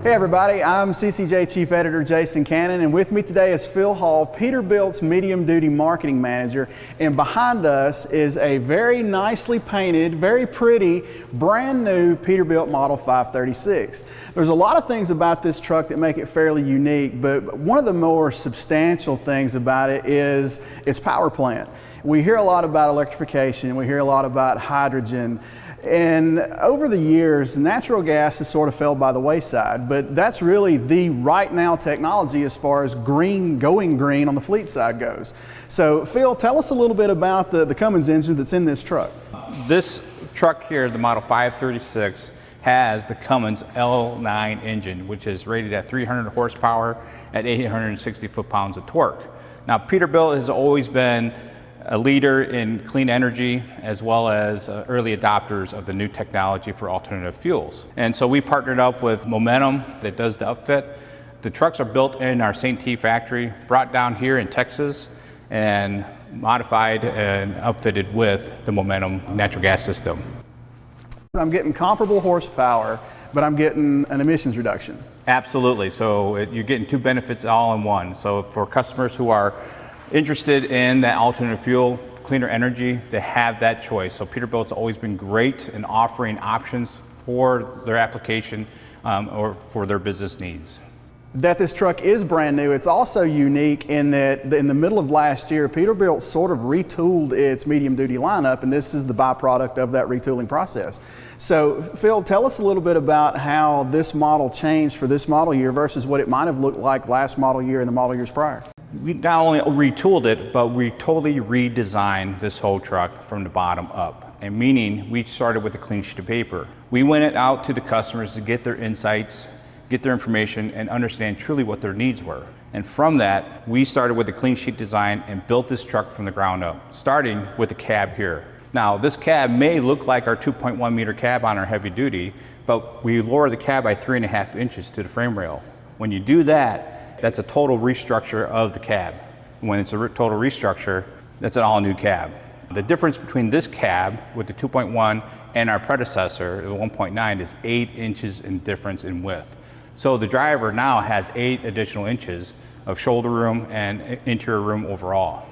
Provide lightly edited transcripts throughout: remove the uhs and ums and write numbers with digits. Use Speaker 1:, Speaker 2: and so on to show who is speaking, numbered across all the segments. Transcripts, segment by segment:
Speaker 1: Hey everybody, I'm CCJ Chief Editor Jason Cannon, and with me today is Phil Hall, Peterbilt's Medium Duty Marketing Manager, and behind us is a very nicely painted, very pretty, brand new Peterbilt Model 536. There's a lot of things about this truck that make it fairly unique, but one of the more substantial things about it is its power plant. We hear a lot about electrification, we hear a lot about hydrogen, and over the years, natural gas has sort of fell by the wayside, but that's really the right now technology as far as going green on the fleet side goes. So Phil, tell us a little bit about the Cummins engine that's in this truck.
Speaker 2: This truck here, the Model 536, has the Cummins L9 engine, which is rated at 300 horsepower at 860 foot-pounds of torque. Now, Peterbilt has always been a leader in clean energy, as well as early adopters of the new technology for alternative fuels. And so we partnered up with Momentum that does the upfit. The trucks are built in our St. T factory, brought down here in Texas, and modified and outfitted with the Momentum natural gas system.
Speaker 1: I'm getting comparable horsepower, but I'm getting an emissions reduction.
Speaker 2: Absolutely, so you're getting two benefits all in one. So for customers who are interested in that alternative fuel, cleaner energy, they have that choice. So Peterbilt's always been great in offering options for their application or for their business needs.
Speaker 1: That this truck is brand new, it's also unique in that in the middle of last year, Peterbilt sort of retooled its medium duty lineup, and this is the byproduct of that retooling process. So Phil, tell us a little bit about how this model changed for this model year versus what it might have looked like last model year and the model years prior.
Speaker 2: We not only retooled it, but we totally redesigned this whole truck from the bottom up. And meaning we started with a clean sheet of paper. We went out to the customers to get their insights, get their information, and understand truly what their needs were. And from that, we started with a clean sheet design and built this truck from the ground up, starting with the cab here. Now, this cab may look like our 2.1 meter cab on our heavy duty, but we lower the cab by 3.5 inches to the frame rail. When you do that, that's a total restructure of the cab. When it's a total restructure, that's an all new cab. The difference between this cab with the 2.1 and our predecessor, the 1.9, is 8 inches in difference in width. So the driver now has 8 additional inches of shoulder room and interior room overall.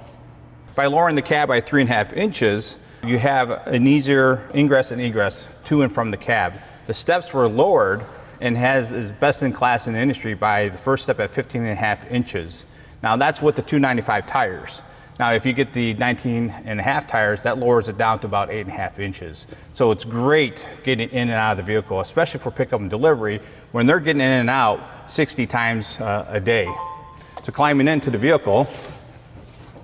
Speaker 2: By lowering the cab by 3.5 inches, you have an easier ingress and egress to and from the cab. The steps were lowered and is best in class in the industry by the first step at 15.5 inches. Now that's with the 295 tires. Now if you get the 19.5 tires, that lowers it down to about 8.5 inches. So it's great getting in and out of the vehicle, especially for pickup and delivery, when they're getting in and out 60 times a day. So climbing into the vehicle,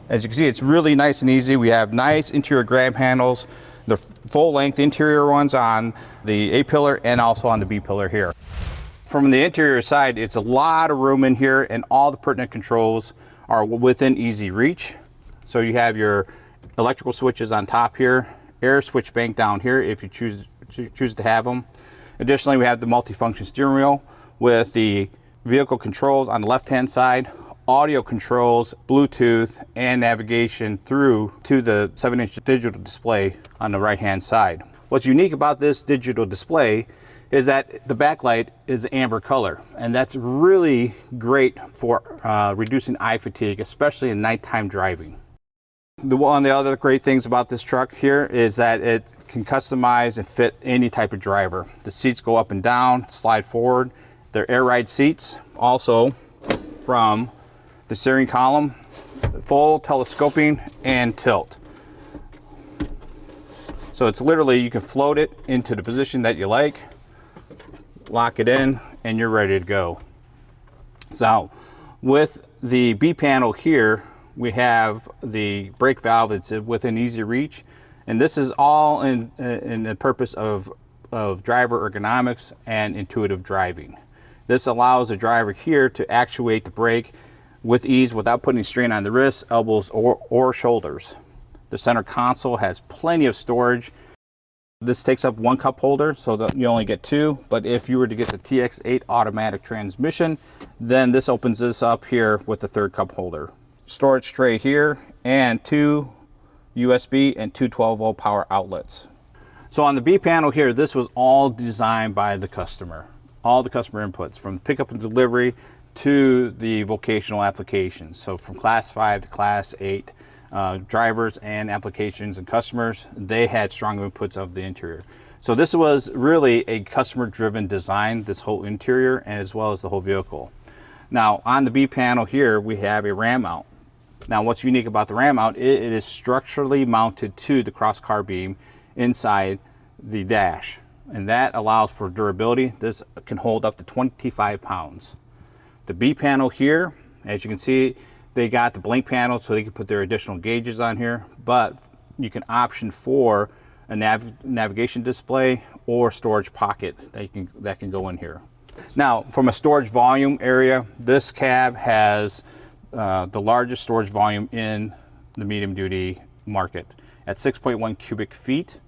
Speaker 2: as you can see, it's really nice and easy. We have nice interior grab handles, the full length interior ones on the A pillar and also on the B pillar here. From the interior side, it's a lot of room in here, and all the pertinent controls are within easy reach. So you have your electrical switches on top here, air switch bank down here if you choose to have them. Additionally, we have the multifunction steering wheel with the vehicle controls on the left-hand side, audio controls, Bluetooth, and navigation through to the 7-inch digital display on the right-hand side. What's unique about this digital display is that the backlight is amber color, and that's really great for reducing eye fatigue, especially in nighttime driving. One of the other great things about this truck here is that it can customize and fit any type of driver. The seats go up and down, slide forward. They're air ride seats. Also, from the steering column, full telescoping and tilt. So it's literally, you can float it into the position that you like, lock it in, and you're ready to go. So with the B panel here, we have the brake valve that's within easy reach, and this is all in the purpose of driver ergonomics and intuitive driving. This allows the driver here to actuate the brake with ease without putting strain on the wrists, elbows, or shoulders. The center console has plenty of storage. This takes up 1 cup holder, so that you only get 2, but if you were to get the TX8 automatic transmission, then this opens this up here with the 3rd cup holder. Storage tray here, and 2 USB and 2 12-volt power outlets. So on the B panel here, this was all designed by the customer. all the customer inputs from pickup and delivery to the vocational applications. So from class 5 to class 8 drivers and applications and customers, they had strong inputs of the interior. So this was really a customer driven design, this whole interior, and as well as the whole vehicle. Now on the B panel here, we have a ram mount. Now what's unique about the ram mount, it is structurally mounted to the cross car beam inside the dash. And that allows for durability. This can hold up to 25 pounds. The B panel here, as you can see, they got the blink panel so they can put their additional gauges on here, but you can option for a navigation display or storage pocket that can go in here. Now, from a storage volume area, this cab has the largest storage volume in the medium duty market at 6.1 cubic feet.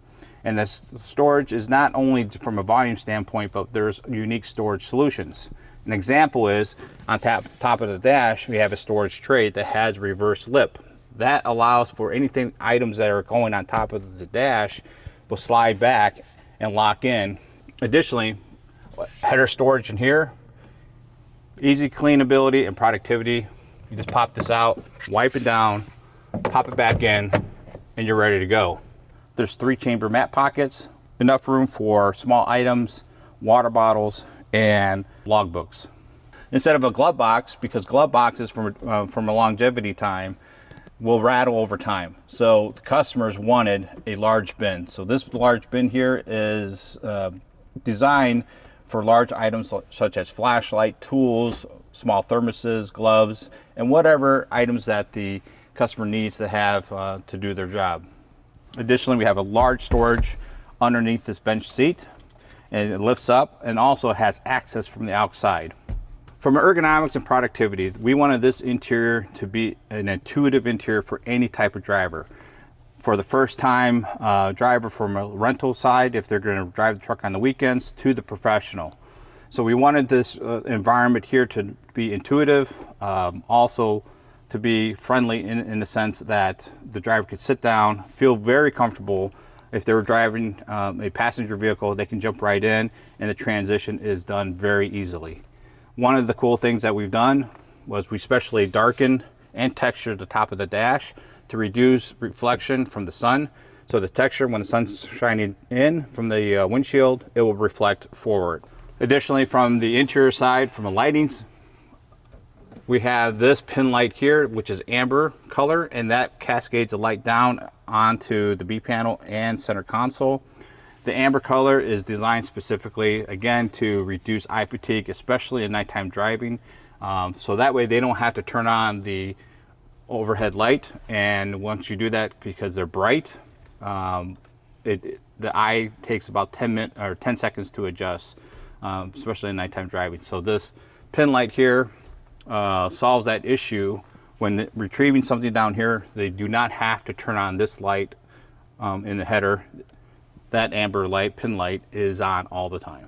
Speaker 2: And this storage is not only from a volume standpoint, but there's unique storage solutions. An example is on top of the dash, we have a storage tray that has reverse lip. That allows for items that are going on top of the dash will slide back and lock in. Additionally, header storage in here, easy cleanability and productivity. You just pop this out, wipe it down, pop it back in, and you're ready to go. There's 3 chamber mat pockets, enough room for small items, water bottles, and logbooks. Instead of a glove box, because glove boxes from a longevity time will rattle over time. So the customers wanted a large bin. So this large bin here is designed for large items such as flashlight, tools, small thermoses, gloves, and whatever items that the customer needs to have to do their job. Additionally, we have a large storage underneath this bench seat, and it lifts up and also has access from the outside. From ergonomics and productivity, we wanted this interior to be an intuitive interior for any type of driver. For the first time driver from a rental side, if they're going to drive the truck on the weekends, to the professional. So we wanted this environment here to be intuitive, also to be friendly in the sense that the driver could sit down, feel very comfortable. If they were driving a passenger vehicle, they can jump right in, and the transition is done very easily. One of the cool things that we've done was we specially darkened and textured the top of the dash to reduce reflection from the sun. So the texture, when the sun's shining in from the windshield, it will reflect forward. Additionally, from the interior side, from a lighting, we have this pin light here, which is amber color, and that cascades the light down onto the B panel and center console. The amber color is designed specifically, again, to reduce eye fatigue, especially in nighttime driving. So that way they don't have to turn on the overhead light. And once you do that, because they're bright, the eye takes about 10 seconds to adjust, especially in nighttime driving. So this pin light here solves that issue. When retrieving something down here, they do not have to turn on this light in the header. That amber light, pin light, is on all the time.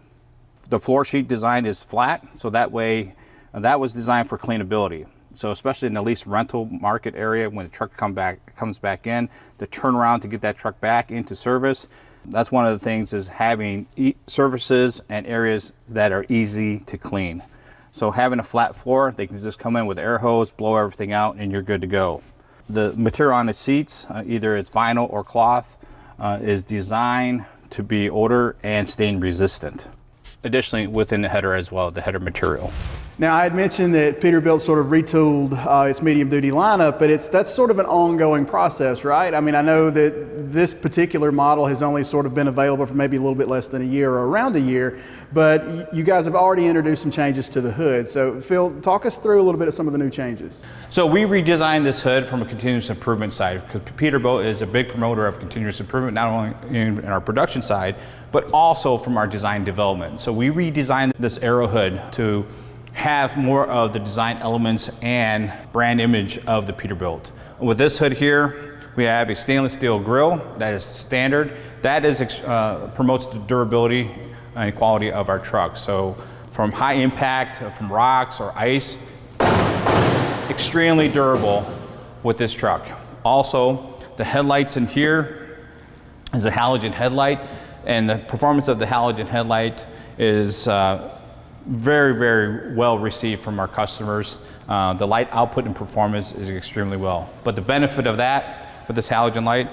Speaker 2: The floor sheet design is flat, so that way, that was designed for cleanability. So especially in the lease rental market area, when the truck comes back in, the turnaround to get that truck back into service, that's one of the things, is having surfaces and areas that are easy to clean. So having a flat floor, they can just come in with an air hose, blow everything out, and you're good to go. The material on the seats, either it's vinyl or cloth, is designed to be odor and stain resistant. Additionally, within the header as well, the header material.
Speaker 1: Now, I had mentioned that Peterbilt sort of retooled its medium duty lineup, but that's sort of an ongoing process, right? I mean, I know that this particular model has only sort of been available for maybe a little bit less than a year or around a year, but you guys have already introduced some changes to the hood. So Phil, talk us through a little bit of some of the new changes.
Speaker 2: So we redesigned this hood from a continuous improvement side, because Peterbilt is a big promoter of continuous improvement, not only in our production side, but also from our design development. So we redesigned this aero hood to have more of the design elements and brand image of the Peterbilt. With this hood here, we have a stainless steel grille that is standard. That is promotes the durability and quality of our truck. So from high impact, from rocks or ice, extremely durable with this truck. Also, the headlights in here is a halogen headlight, and the performance of the halogen headlight is very, very well received from our customers. The light output and performance is extremely well. But the benefit of that with this halogen light,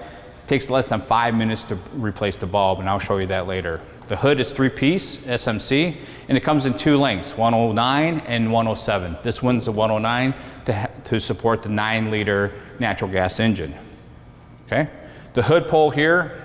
Speaker 2: takes less than 5 minutes to replace the bulb, and I'll show you that later. The hood is 3-piece SMC, and it comes in 2 lengths, 109 and 107. This one's the 109 to support the 9-liter natural gas engine. Okay, the hood pull here,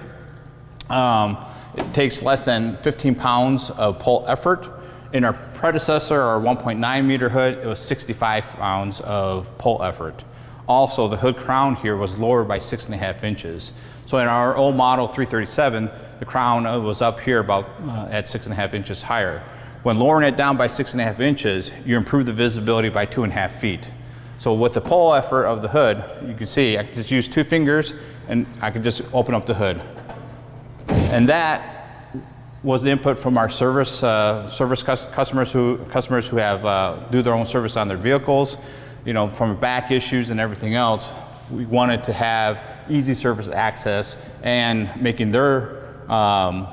Speaker 2: it takes less than 15 pounds of pull effort. In our predecessor, our 1.9 meter hood, it was 65 pounds of pull effort. Also, the hood crown here was lowered by 6.5 inches. So in our old model 337, the crown was up here about at 6.5 inches higher. When lowering it down by 6.5 inches, you improve the visibility by 2.5 feet. So with the pull effort of the hood, you can see I can just use 2 fingers and I can just open up the hood. And that was the input from our customers who have do their own service on their vehicles. You know, from back issues and everything else, we wanted to have easy service access and making their job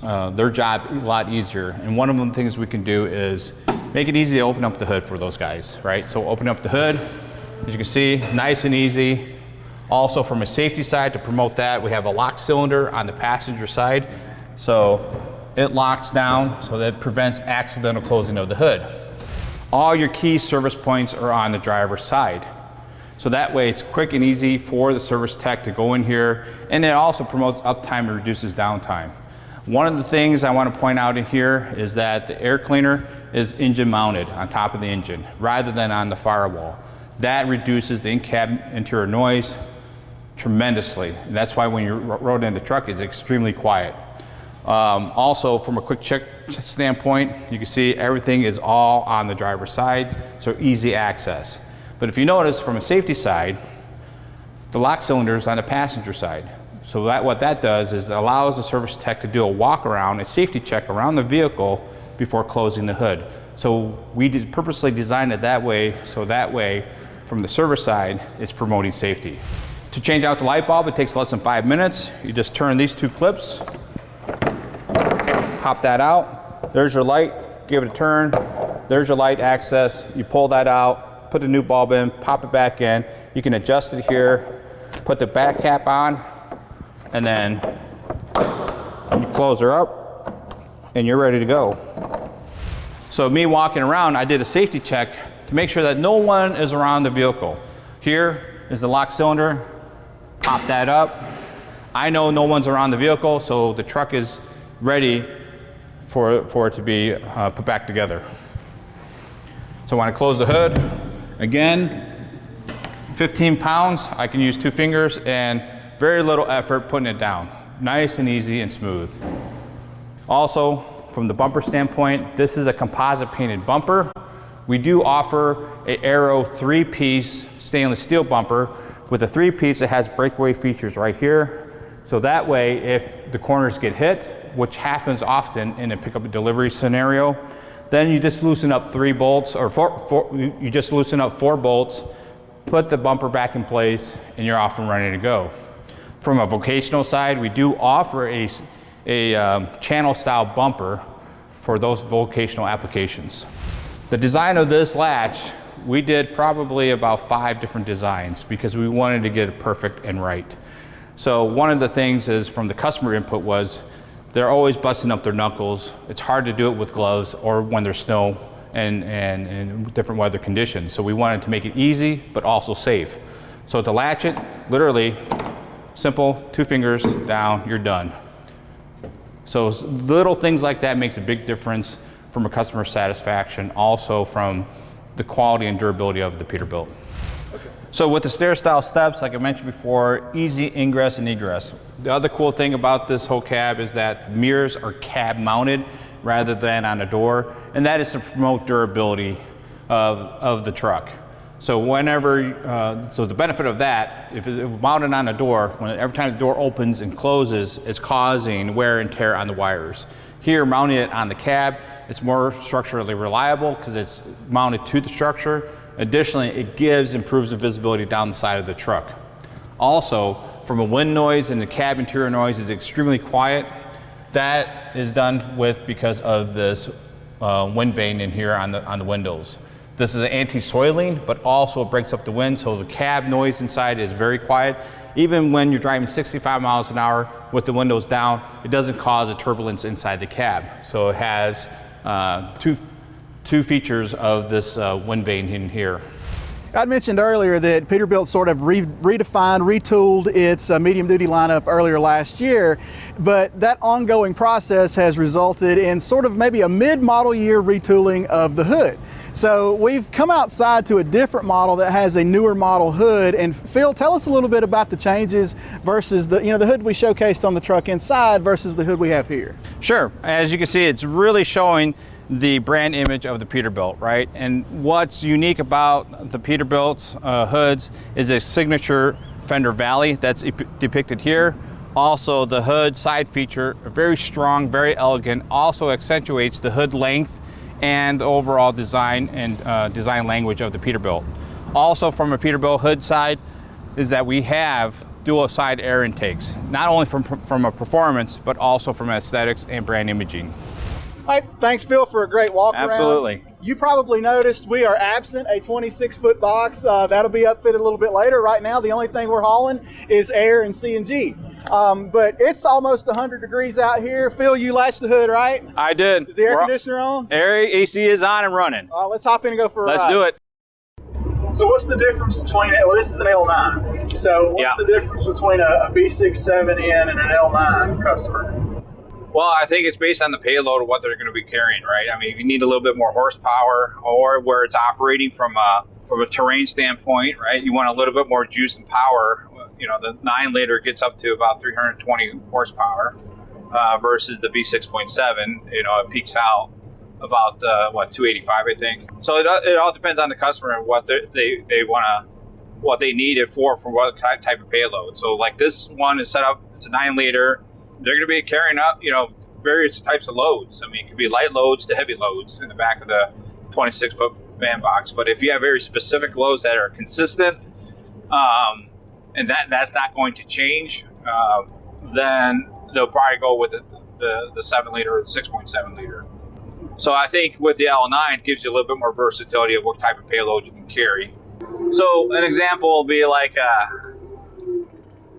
Speaker 2: a lot easier. And one of the things we can do is make it easy to open up the hood for those guys, right? So open up the hood, as you can see, nice and easy. Also from a safety side, to promote that, we have a lock cylinder on the passenger side. So it locks down, so that prevents accidental closing of the hood. All your key service points are on the driver's side. So that way it's quick and easy for the service tech to go in here, and it also promotes uptime and reduces downtime. One of the things I want to point out in here is that the air cleaner is engine mounted on top of the engine rather than on the firewall. That reduces the in-cab interior noise tremendously. And that's why when you rode in the truck, it's extremely quiet. Also, from a quick check standpoint, you can see everything is all on the driver's side, so easy access. But if you notice from a safety side, the lock cylinder is on the passenger side. So what that does is it allows the service tech to do a walk around, a safety check around the vehicle before closing the hood. So we purposely designed it that way, so that way from the service side, it's promoting safety. To change out the light bulb, it takes less than 5 minutes. You just turn these 2 clips, pop that out, there's your light, give it a turn, there's your light access, you pull that out, put the new bulb in, pop it back in, you can adjust it here, put the back cap on, and then you close her up, and you're ready to go. So me walking around, I did a safety check to make sure that no one is around the vehicle. Here is the lock cylinder, pop that up. I know no one's around the vehicle, so the truck is ready for it to be put back together. So when I close the hood, again, 15 pounds, I can use 2 fingers and very little effort putting it down. Nice and easy and smooth. Also, from the bumper standpoint, this is a composite painted bumper. We do offer an Aero 3-piece stainless steel bumper. With a 3-piece, it has breakaway features right here. So that way, if the corners get hit, which happens often in a pickup and delivery scenario, then you just loosen up 3 bolts, or you just loosen up 4 bolts, put the bumper back in place, and you're off and ready to go. From a vocational side, we do offer a channel style bumper for those vocational applications. The design of this latch, we did probably about 5 different designs because we wanted to get it perfect and right. So one of the things is from the customer input was they're always busting up their knuckles. It's hard to do it with gloves or when there's snow and different weather conditions. So we wanted to make it easy, but also safe. So to latch it, literally simple, 2 fingers down, you're done. So little things like that makes a big difference from a customer satisfaction, also from the quality and durability of the Peterbilt. Okay. So with the stair style steps, like I mentioned before, easy ingress and egress. The other cool thing about this whole cab is that the mirrors are cab mounted rather than on a door, and that is to promote durability of the truck. So whenever, so the benefit of that, if it's mounted on a door, every time the door opens and closes, it's causing wear and tear on the wires. Here, mounting it on the cab, it's more structurally reliable because it's mounted to the structure. Additionally, it improves the visibility down the side of the truck. Also, from a wind noise and the cab interior noise is extremely quiet. That is done with because of this wind vane in here on the windows. This is an anti-soiling, but also it breaks up the wind, so the cab noise inside is very quiet. Even when you're driving 65 miles an hour with the windows down, it doesn't cause a turbulence inside the cab. So it has two features of this wind vane in here.
Speaker 1: I mentioned earlier that Peterbilt sort of redefined, retooled its medium-duty lineup earlier last year, but that ongoing process has resulted in sort of maybe a mid-model year retooling of the hood. So we've come outside to a different model that has a newer model hood. And Phil, tell us a little bit about the changes versus the hood we showcased on the truck inside versus the hood we have here.
Speaker 2: Sure. As you can see, it's really showing the brand image of the Peterbilt, right? And what's unique about the Peterbilt's hoods is a signature fender valley that's depicted here. Also, the hood side feature, very strong, very elegant, also accentuates the hood length and the overall design and design language of the Peterbilt. Also, from a Peterbilt hood side, is that we have dual side air intakes, not only from a performance, but also from aesthetics and brand imaging.
Speaker 1: All right, thanks, Phil, for a great walk around.
Speaker 2: Absolutely.
Speaker 1: You probably noticed we are absent a 26-foot box. That'll be upfitted a little bit later. Right now, the only thing we're hauling is air and CNG. But it's almost 100 degrees out here. Phil, you latched the hood, right?
Speaker 2: I did.
Speaker 1: Is the air conditioner on?
Speaker 2: AC is on and running.
Speaker 1: Let's hop in and go for a ride.
Speaker 2: Let's do it.
Speaker 1: So what's the difference between, well, this is an L9. So what's the difference between a B6.7N and an L9 customer?
Speaker 2: Well, I think it's based on the payload of what they're going to be carrying, right? I mean, if you need a little bit more horsepower, or where it's operating from a terrain standpoint, right? You want a little bit more juice and power. You know, the 9-liter gets up to about 320 horsepower versus the B6.7. You know, it peaks out about 285, I think. So it all depends on the customer and what they want to, what they need it for what type of payload. So like this one is set up, it's a 9-liter. They're going to be carrying up, you know, various types of loads. I mean, it could be light loads to heavy loads in the back of the 26-foot van box. But if you have very specific loads that are consistent, and that's not going to change, then they'll probably go with the 7-liter or the 6.7-liter. So I think with the L9, it gives you a little bit more versatility of what type of payload you can carry. So an example will be like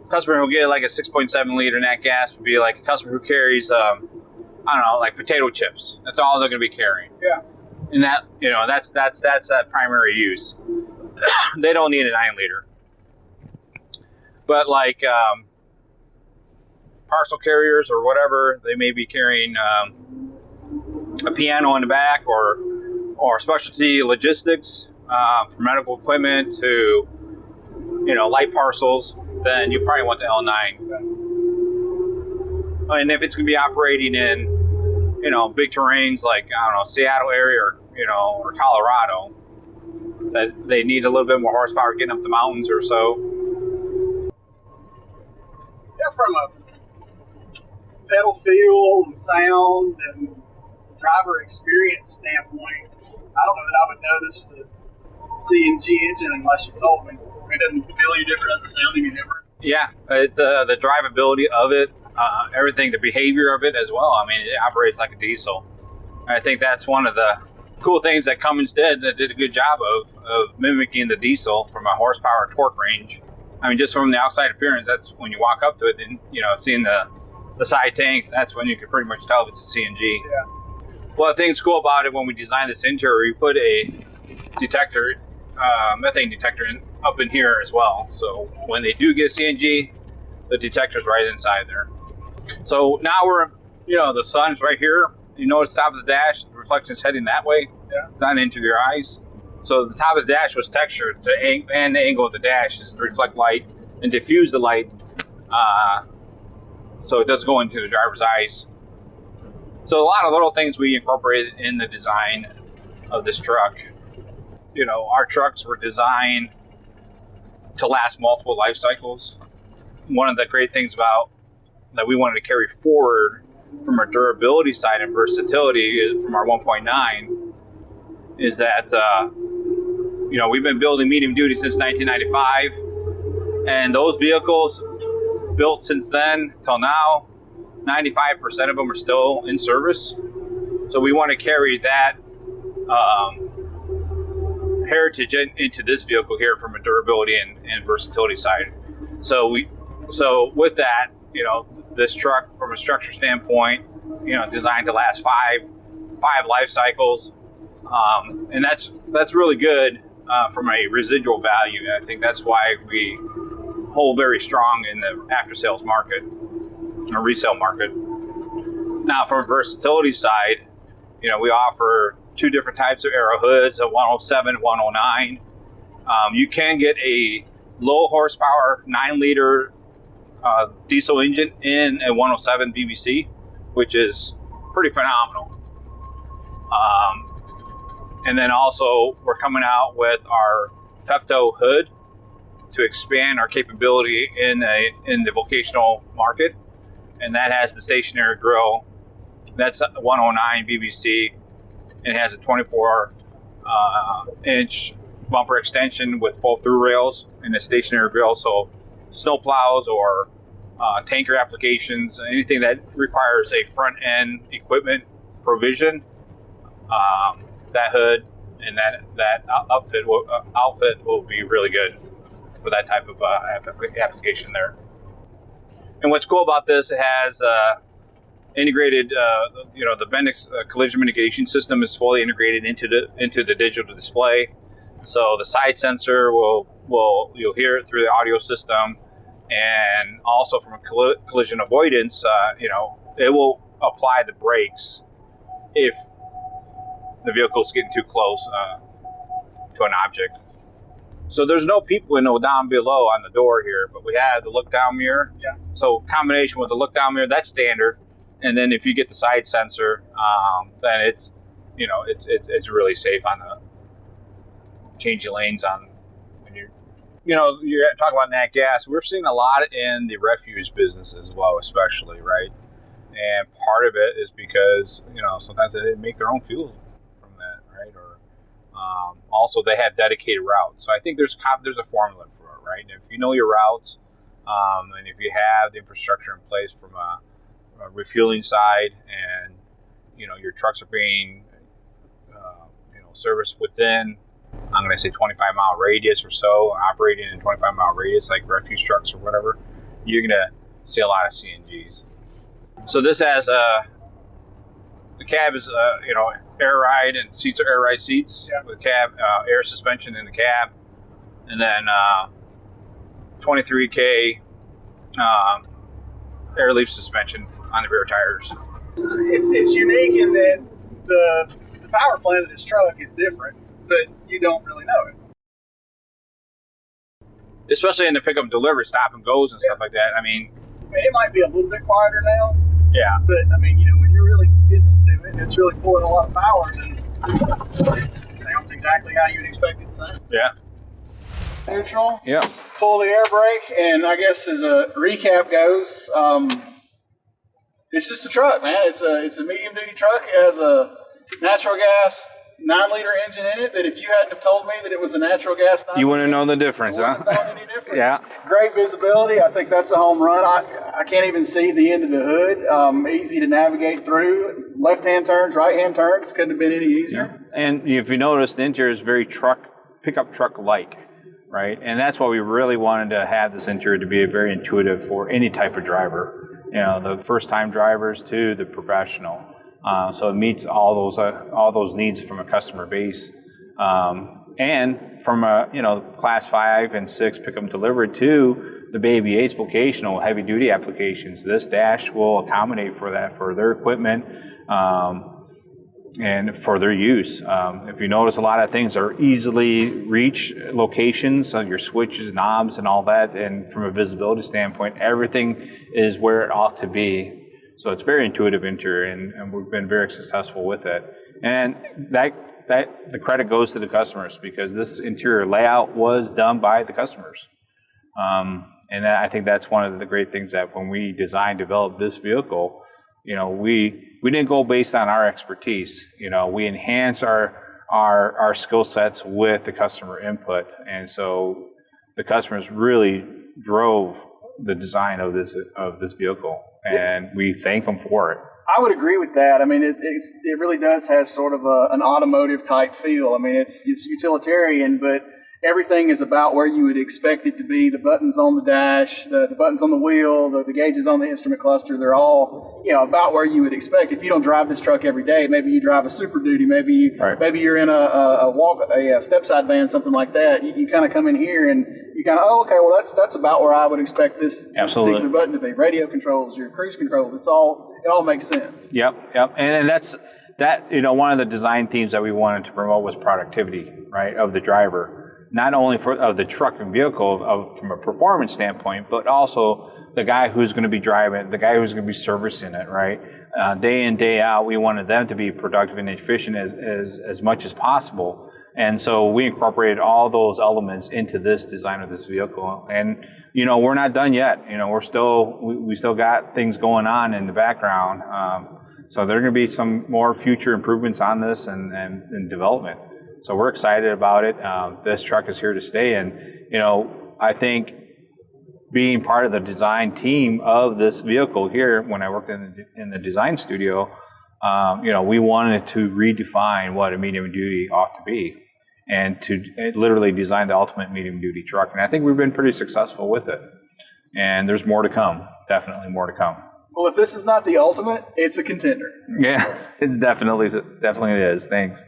Speaker 2: customer who get like a 6.7-liter nat gas would be like a customer who carries, I don't know, like potato chips. That's all they're going to be carrying. Yeah. And that, you know, that's that primary use. They don't need a 9-liter. But like parcel carriers or whatever, they may be carrying a piano in the back or specialty logistics from medical equipment to, you know, light parcels. Then you probably want the L9. And if it's going to be operating in, you know, big terrains like, I don't know, Seattle area or, you know, or Colorado, that they need a little bit more horsepower getting up the mountains or so.
Speaker 1: Yeah, from a pedal feel and sound and driver experience standpoint, I don't know that I would know this was a CNG engine unless you told me. It doesn't feel any different, doesn't sound any different.
Speaker 2: Yeah, the drivability of it, everything, the behavior of it as well. I mean, it operates like a diesel. I think that's one of the cool things that Cummins did a good job of mimicking the diesel from a horsepower and torque range. I mean, just from the outside appearance, that's when you walk up to it and, you know, seeing the side tanks, that's when you can pretty much tell if it's a CNG. Yeah. Well, the thing's cool about it, when we designed this interior, we put a detector, methane detector up in here as well. So when they do get CNG, the detector's right inside there. So now we're, you know, the sun's right here. You know, it's top of the dash, the reflection's heading that way. Yeah. It's not into your eyes. So the top of the dash was textured, and the angle of the dash is to reflect light and diffuse the light, so it doesn't go into the driver's eyes. So a lot of little things we incorporated in the design of this truck. You know, our trucks were designed to last multiple life cycles. One of the great things about that we wanted to carry forward from our durability side and versatility from our 1.9 is that, you know, we've been building medium duty since 1995, and those vehicles built since then till now, 95% of them are still in service. So we want to carry that heritage into this vehicle here from a durability and versatility side. So with that, you know, this truck from a structure standpoint, you know, designed to last five life cycles, and that's really good from a residual value. And I think that's why we hold very strong in the after sales market or resale market. Now, from a versatility side, you know, we offer two different types of aero hoods, a 107, 109. You can get a low horsepower 9-liter diesel engine in a 107 BBC, which is pretty phenomenal. And then also we're coming out with our Fepto hood to expand our capability in the vocational market, and that has the stationary grille. That's a 109 BBC. It has a 24-inch bumper extension with full through rails and a stationary grille. So snow plows or tanker applications, anything that requires a front end equipment provision, that hood and that outfit will be really good for that type of application there. And what's cool about this, it has integrated, you know, the Bendix collision mitigation system is fully integrated into the digital display. So the side sensor you'll hear it through the audio system, and also from a collision avoidance, you know, it will apply the brakes if the vehicle's getting too close to an object. So there's no peep window down below on the door here, but we have the look down mirror.
Speaker 1: Yeah.
Speaker 2: So combination with the look down mirror, that's standard. And then if you get the side sensor, then it's, you know, it's really safe on the changing lanes on when you're talking about nat gas. We're seeing a lot in the refuse business as well, especially, right? And part of it is because, you know, sometimes they make their own fuel from that, right? Or also they have dedicated routes. So I think there's a formula for it, right? And if you know your routes, and if you have the infrastructure in place from a refueling side, and you know your trucks are being serviced within, I'm going to say 25-mile radius or so, operating in 25-mile radius like refuse trucks or whatever, you're going to see a lot of CNGs. So this has the cab is air ride, and seats are air ride seats.
Speaker 1: Yeah.
Speaker 2: With cab air suspension in the cab, and then 23K air leaf suspension on the rear tires.
Speaker 1: It's unique in that the power plant of this truck is different, but you don't really know it.
Speaker 2: Especially in the pickup and delivery, stop and goes and stuff like that. I mean,
Speaker 1: it might be a little bit quieter now.
Speaker 2: Yeah.
Speaker 1: But I mean, when you're really getting into it and it's really pulling a lot of power, then it sounds exactly how you'd expect it to sound.
Speaker 2: Yeah.
Speaker 1: Neutral.
Speaker 2: Yeah.
Speaker 1: Pull the air brake, and I guess as a recap goes, it's just a truck, man. It's a medium duty truck. It has a natural gas 9-liter engine in it that if you hadn't have told me that it was a natural gas 9-liter,
Speaker 2: you wouldn't know the difference, huh?
Speaker 1: Wouldn't have known any difference.
Speaker 2: Yeah.
Speaker 1: Great visibility. I think that's a home run. I can't even see the end of the hood. Easy to navigate through. Left-hand turns, right-hand turns. Couldn't have been any easier.
Speaker 2: Yeah. And if you notice, the interior is very pickup truck-like, right? And that's why we really wanted to have this interior to be very intuitive for any type of driver. The first-time drivers to the professional. So it meets all those needs from a customer base, and from a class 5 and 6 pickup and delivery to the Baby 8's vocational heavy duty applications. This dash will accommodate for that, for their equipment and for their use. If you notice, a lot of things are easily reach locations, your switches, knobs, and all that. And from a visibility standpoint, everything is where it ought to be. So it's very intuitive interior, and we've been very successful with it. And that the credit goes to the customers, because this interior layout was done by the customers. And I think that's one of the great things, that when we developed this vehicle, we didn't go based on our expertise. We enhance our skill sets with the customer input, and so the customers really drove the design of this vehicle, and we thank them for it.
Speaker 1: I would agree with that. I mean, it really does have sort of an automotive type feel. I mean, it's utilitarian, but everything is about where you would expect it to be. The buttons on the dash, the buttons on the wheel, the gauges on the instrument cluster, they're all, about where you would expect. If you don't drive this truck every day, maybe you drive a Super Duty, maybe you're in a step-side van, something like that. You kind of come in here and you kind of, okay, well, that's about where I would expect this particular button to be. Radio controls, your cruise control, it all makes sense.
Speaker 2: Yep. And that's one of the design themes that we wanted to promote was productivity, right, of the driver. Not only of the truck and vehicle from a performance standpoint, but also the guy who's going to be driving, the guy who's going to be servicing it, right? Day in, day out, we wanted them to be productive and efficient as much as possible. And so we incorporated all those elements into this design of this vehicle. And, we're not done yet. We still got things going on in the background. So there are going to be some more future improvements on this and development. So we're excited about it. This truck is here to stay. And, I think being part of the design team of this vehicle here, when I worked in the design studio, we wanted to redefine what a medium duty ought to be and to literally design the ultimate medium duty truck. And I think we've been pretty successful with it. And there's more to come, definitely more to come.
Speaker 1: Well, if this is not the ultimate, it's a contender.
Speaker 2: Yeah, it definitely is. Thanks.